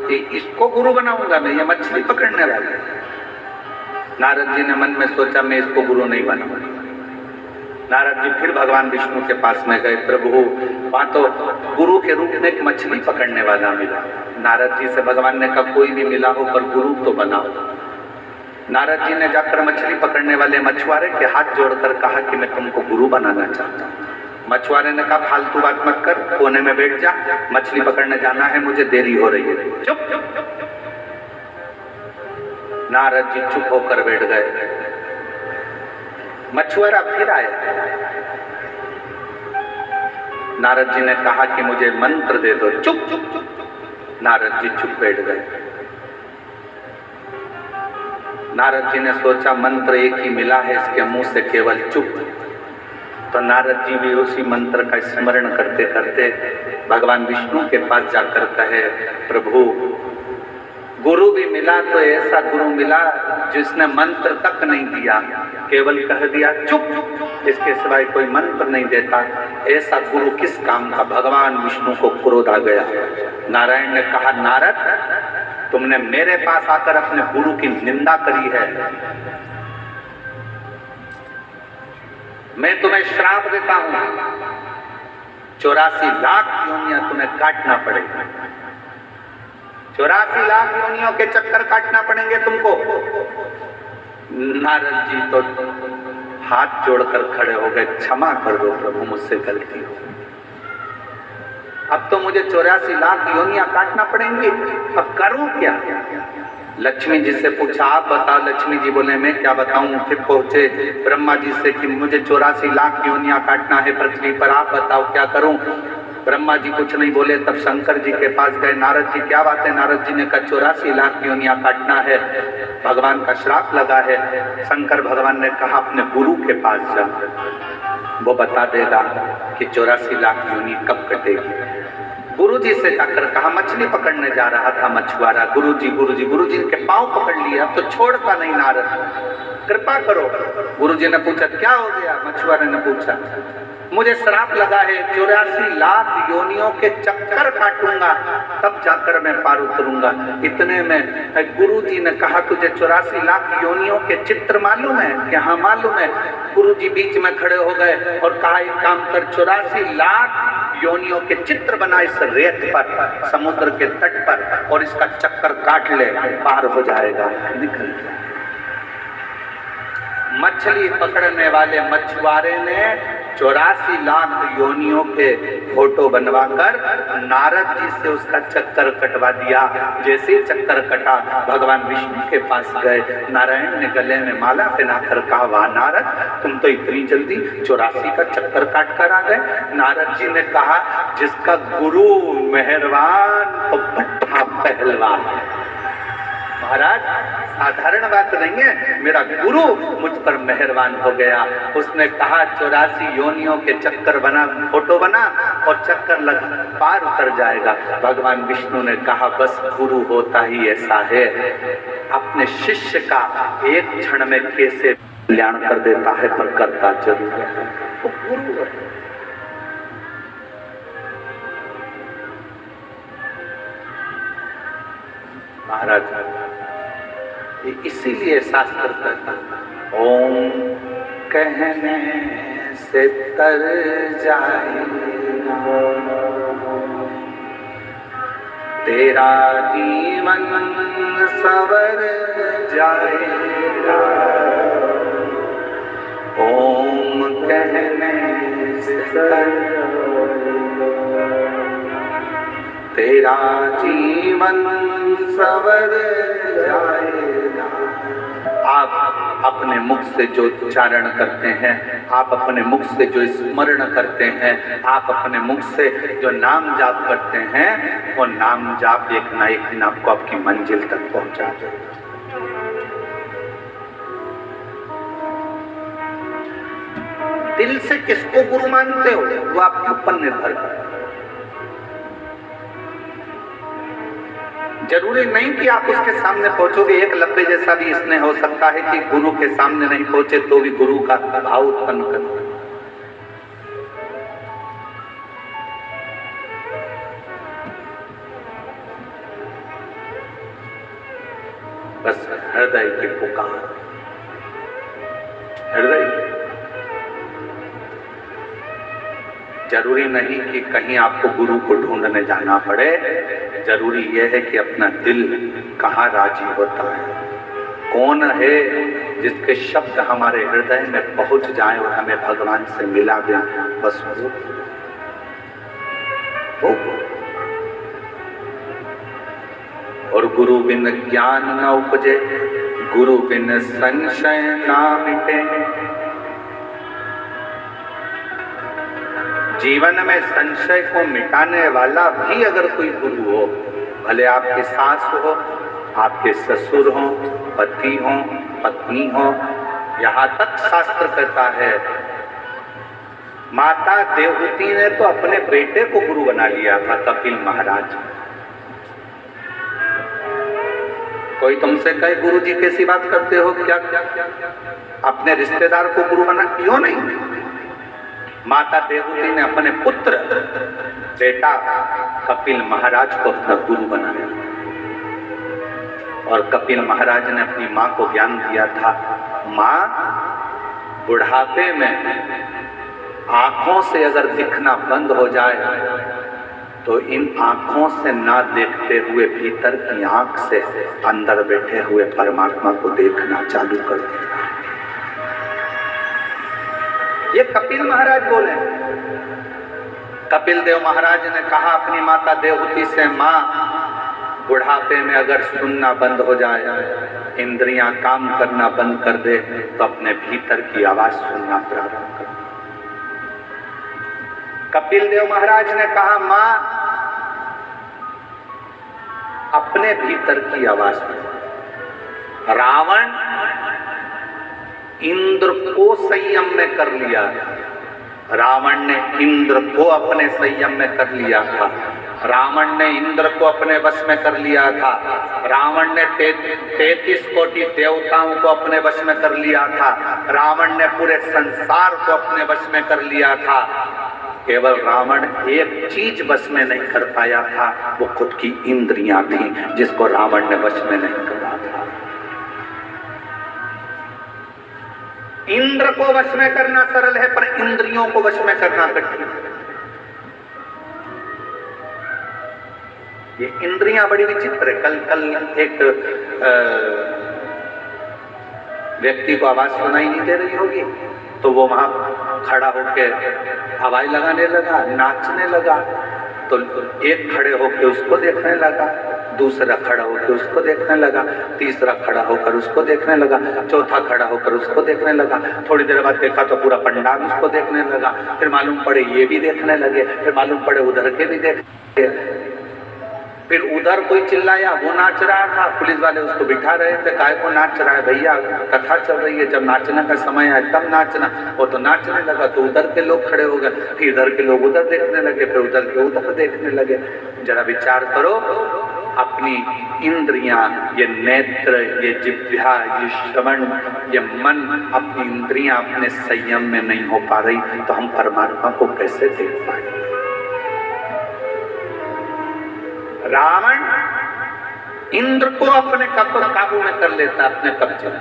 कि इसको गुरु बनाऊंगा मैं, ये मछली पकड़ने वाला। नारद जी ने मन में सोचा मैं इसको गुरु नहीं बनाऊंगा। नारद जी फिर भगवान विष्णु के पास में गए। प्रभु वहां तो गुरु के रूप में एक मछली पकड़ने वाला मिला। नारद जी से भगवान ने कहा कोई भी मिला हो पर गुरु तो बनाओ। नारद जी ने जाकर मछली पकड़ने वाले मछुआरे के हाथ जोड़कर कहा कि मैं तुमको गुरु बनाना चाहता हूँ। मछुआरे ने कहा फालतू बात मत कर, कोने में बैठ जा, मछली पकड़ने जाना है, मुझे देरी हो रही है। चुप। नारद जी चुप होकर बैठ गए। मछुआरा फिर आया। नारद जी ने कहा कि मुझे मंत्र दे दो। चुप चुप चुप। नारद जी चुप बैठ गए। नारद जी ने सोचा मंत्र एक ही मिला है, इसके मुंह से केवल चुप। तो नारद जी भी उसी मंत्र का स्मरण करते करते भगवान विष्णु के पास जाकर कहे प्रभु गुरु भी मिला तो ऐसा गुरु मिला जिसने मंत्र तक नहीं दिया, केवल कह दिया चुप, इसके सिवाय कोई मंत्र नहीं देता। ऐसा गुरु किस काम का। भगवान विष्णु को क्रोध आ गया। नारायण ने कहा नारद तुमने मेरे पास आकर अपने गुरु की निंदा करी है, मैं तुम्हें श्राप देता हूं, 84 लाख योनियां तुम्हें काटना पड़ेगा। 84 लाख योनियों के चक्कर काटना पड़ेंगे तुमको। नारद जी तो हाथ जोड़कर खड़े हो गए, क्षमा कर दो प्रभु, मुझसे गलती हो। अब तो मुझे 84 लाख योनियां काटना पड़ेंगी, अब करूं क्या। लक्ष्मी जी से पूछा आप बताओ। लक्ष्मी जी बोले मैं क्या बताऊं। फिर पहुंचे ब्रह्मा जी से कि मुझे 84 लाख योनियां काटना है पृथ्वी पर, आप बताओ क्या करूं। ब्रह्मा जी कुछ नहीं बोले। तब शंकर जी के पास गए। नारद जी क्या बात है। नारद जी ने कहा 84 लाख योनियां काटना है, भगवान का श्राप लगा है। शंकर भगवान ने कहा अपने गुरु के पास जा, वो बता देगा कि 84 लाख योनि कब कटेगी। गुरु जी से जाकर कहा मछली पकड़ने जा रहा था मछुआरा, गुरु जी के पांव पकड़ लिया, अब तो छोड़ता नहीं नारद, कृपा करो। गुरु जी ने पूछा क्या हो गया। मछुआरे ने पूछा मुझे श्राप लगा है, 84 लाख योनियों के चक्कर काटूंगा तब जाकर मैं पार उतरूंगा। इतने में गुरु जी ने कहा तुझे 84 लाख योनियों के चित्र मालूम है। क्या हाँ मालूम है। गुरु जी बीच में खड़े हो गए और कहा एक काम कर, 84 लाख योनियों के चित्र बना इस रेत पर, समुद्र के तट पर, और इसका चक्कर काट ले, पार हो जाएगा, निकल जाए। मछली पकड़ने वाले मछुआरे ने 84 लाख योनियों के फोटो बनवाकर नारद जी से उसका चक्कर कटवा दिया। जैसे चक्कर कटा भगवान विष्णु के पास गए। नारायण ने गले में माला पहनाकर कहा वाह नारद तुम तो इतनी जल्दी 84 का चक्कर काट कर आ गए। नारद जी ने कहा जिसका गुरु मेहरबान तो भट्ठा पहलवान। महाराज साधारण बात नहीं है, मेरा गुरु मुझ पर मेहरबान हो गया। उसने कहा 84 योनियों के चक्कर बना, फोटो बना और चक्कर लग पार उतर जाएगा। भगवान विष्णु ने कहा बस गुरु होता ही ऐसा है, अपने शिष्य का एक क्षण में कैसे कल्याण कर देता है पर करता जरूर है, वो गुरु है। महाराज इसीलिए शास्त्र कहता ओम कहने से तर जाए तेरा जीवन सवर जाएगा। ओम कहने से तर तेरा जीवन सवर जाएगा। आप अपने मुख से जो उच्चारण करते हैं, आप अपने मुख से जो स्मरण करते हैं, आप अपने मुख से जो नाम जाप करते हैं, वो नाम जाप एक ना एक दिन आपको आपकी मंजिल तक पहुंचा देगा। दिल से किसको गुरु मानते हो वो आपके ऊपर निर्भर करता है। जरूरी नहीं कि आप उसके सामने पहुंचोगे। एक लब्बे जैसा भी इसने हो सकता है कि गुरु के सामने नहीं पहुंचे तो भी गुरु का भाव उत्पन्न करे। बस हृदय की पुकार, हृदय। जरूरी नहीं कि कहीं आपको गुरु को ढूंढने जाना पड़े, जरूरी यह है कि अपना दिल कहाँ राजी होता है, कौन है जिसके शब्द हमारे हृदय में पहुंच जाए और हमें भगवान से मिला दे, बस वो। और गुरु बिन ज्ञान न उपजे, गुरु बिन संशय ना मिटे। जीवन में संशय को मिटाने वाला भी अगर कोई गुरु हो, भले आपकी सास हो, आपके ससुर हो, पति हो, पत्नी हो, यहाँ तक शास्त्र कहता है, माता देवहूति ने तो अपने बेटे को गुरु बना लिया था, कपिल महाराज। कोई तुमसे कहे गुरु जी कैसी बात करते हो, क्या अपने रिश्तेदार को गुरु बना, क्यों नहीं? माता देवहूति ने अपने पुत्र बेटा कपिल महाराज को अपना गुरु बनाया, और कपिल महाराज ने अपनी मां को ज्ञान दिया था, मां बुढ़ापे में आंखों से अगर दिखना बंद हो जाए तो इन आंखों से ना देखते हुए भीतर की आंख से अंदर बैठे हुए परमात्मा को देखना चालू कर देना। ये कपिल महाराज बोले। कपिल देव महाराज ने कहा अपनी माता देवहूति से, मां बुढ़ापे में अगर सुनना बंद हो जाए, इंद्रियां काम करना बंद कर दे, तो अपने भीतर की आवाज सुनना प्रारंभ कर। कपिल देव महाराज ने कहा, मां अपने भीतर की आवाज सुन। रावण इंद्र को संयम में कर लिया, रावण ने इंद्र को अपने संयम में कर लिया था, रावण ने इंद्र को अपने वश में कर लिया था, रावण ने 33 कोटि देवताओं को अपने वश में कर लिया था, रावण ने पूरे संसार को अपने वश में कर लिया था। केवल रावण एक चीज वश में नहीं कर पाया था, वो खुद की इंद्रियां थी, जिसको रावण ने वश में नहीं करा था। इंद्र को वश में करना सरल है, पर इंद्रियों को वश में करना कठिन है। ये इंद्रियां बड़ी विचित्र है। कल एक व्यक्ति को आवाज सुनाई नहीं दे रही होगी, तो वो वहां खड़ा होकर हवाई लगाने लगा, नाचने लगा। तो एक खड़े होकर उसको देखने लगा, दूसरा खड़ा होकर उसको देखने लगा, तीसरा खड़ा होकर उसको देखने लगा, चौथा खड़ा होकर उसको देखने लगा। थोड़ी देर बाद देखा तो पूरा पंडाल उसको देखने लगा। फिर मालूम पड़े ये भी देखने लगे, फिर मालूम पड़े उधर के भी देखने, फिर उधर कोई चिल्लाया, वो नाच रहा था, पुलिस वाले उसको बिठा रहे थे, काय को नाच रहा है भैया, कथा चल रही है, जब नाचने का समय है तब नाचना। वो तो नाचने लगा, तो उधर के लोग खड़े हो गए, फिर इधर के लोग उधर देखने लगे, फिर उधर के उधर देखने लगे। जरा विचार करो, अपनी इंद्रियां, ये नेत्र, ये जिह्वा, ये श्रवण, ये मन, अपनी इंद्रियां अपने संयम में नहीं हो पा रही, तो हम परमात्मा को कैसे देख पाएंगे? रावण इंद्र को अपने काबू में कर लेता, अपने कब्जे में।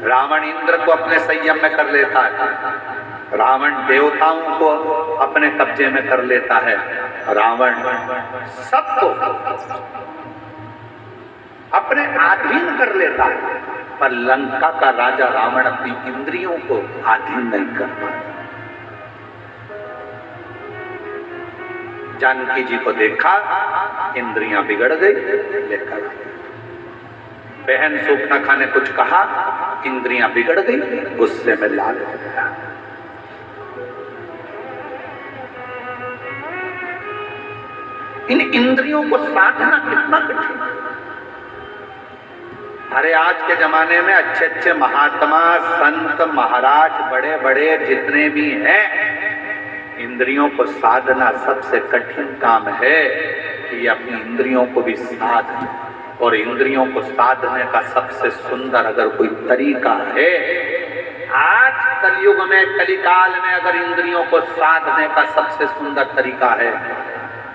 रावण इंद्र को अपने संयम में कर लेता है, रावण देवताओं को अपने कब्जे में कर लेता है, रावण सबको अपने अधीन कर लेता है। पर लंका का राजा रावण अपनी इंद्रियों को अधीन नहीं कर पाता। जानकी जी को देखा, इंद्रियां बिगड़ गई, लेकर बहन सूप न खाने कुछ कहा, इंद्रियां बिगड़ गई, गुस्से में लाल हो गया। इन इंद्रियों को साधना कितना कठिन। अरे आज के जमाने में अच्छे अच्छे महात्मा, संत, महाराज, बड़े बड़े जितने भी हैं, इंद्रियों को साधना सबसे कठिन काम है कि अपनी इंद्रियों को भी साधना। और इंद्रियों को साधने का सबसे सुंदर अगर कोई तरीका है, आज कलयुग में, कलिकाल में, अगर इंद्रियों को साधने का सबसे सुंदर तरीका है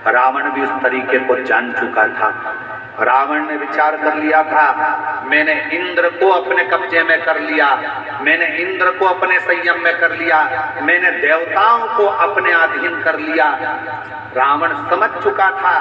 रावण भी उस तरीके को जान चुका था। रावण ने विचार कर लिया था, मैंने इंद्र को अपने कब्जे में कर लिया, मैंने इंद्र को अपने संयम में कर लिया, मैंने देवताओं को अपने अधीन कर लिया। रावण समझ चुका था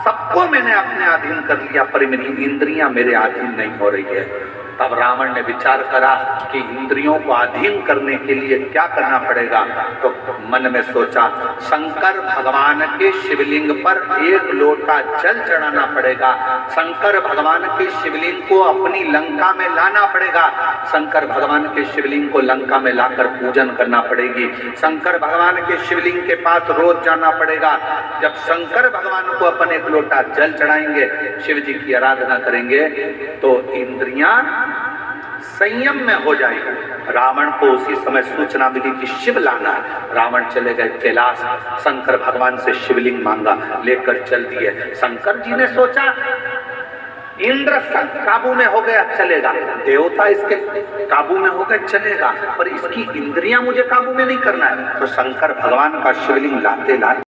सबको मैंने अपने अधीन कर लिया, पर मेरी इंद्रियां मेरे अधीन नहीं हो रही है। तब रावण ने विचार करा कि इंद्रियों को अधीन करने के लिए क्या करना पड़ेगा। तो मन में सोचा, शंकर भगवान के शिवलिंग पर 1 लोटा जल चढ़ाना पड़ेगा, शंकर भगवान के शिवलिंग को अपनी लंका में लाना पड़ेगा, शंकर भगवान के शिवलिंग को लंका में लाकर पूजन करना पड़ेगी, शंकर भगवान के शिवलिंग के पास रोज जाना पड़ेगा। जब शंकर भगवान को अपन 1 लोटा जल चढ़ाएंगे, शिव जी की आराधना करेंगे, तो इंद्रियां संयम में हो जाएगी। रावण को उसी समय सूचना मिली कि शिव लाना है। रावण चले गए कैलाश, शंकर भगवान से शिवलिंग मांगा, लेकर चल दिए। शंकर जी ने सोचा इंद्र काबू में हो गया चलेगा, देवता इसके काबू में हो गए चलेगा, पर इसकी इंद्रियां मुझे काबू में नहीं करना है। तो शंकर भगवान का शिवलिंग लाते लाते